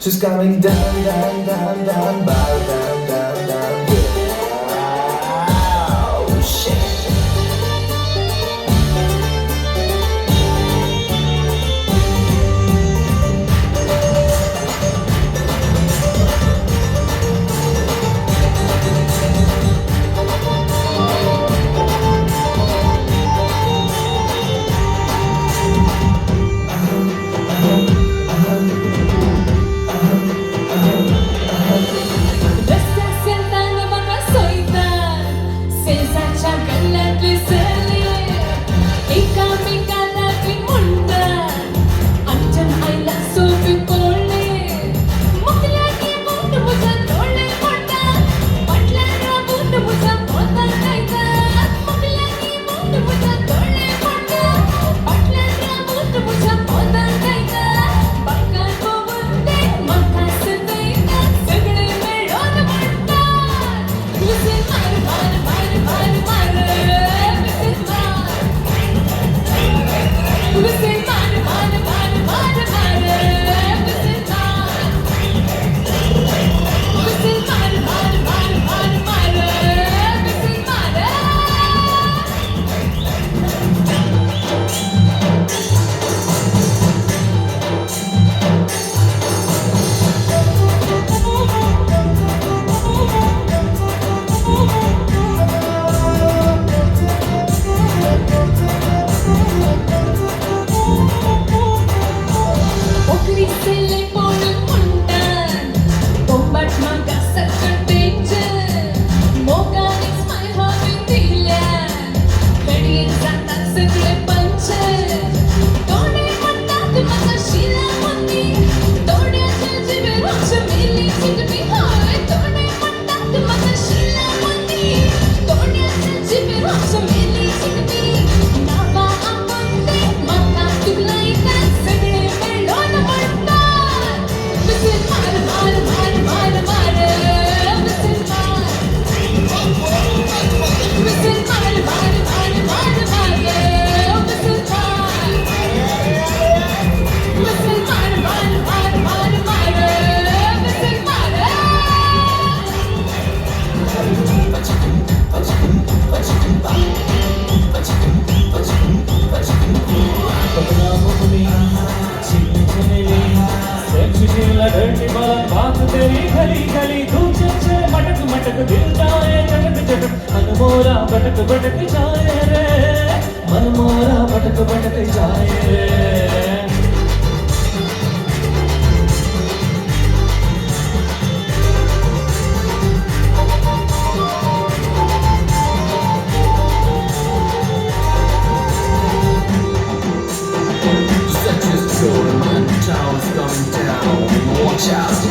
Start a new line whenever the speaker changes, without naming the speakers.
She's coming down, down, down, down, down, down, down, down, oh, shit.
बात तेरी गली गली तुझे से मटक मटक दिल जाए चटक चटक मन मोरा भटक भटक जाए रे मन मोरा भटक भटक जाए रे
Such a storm and towers coming down. Watch out.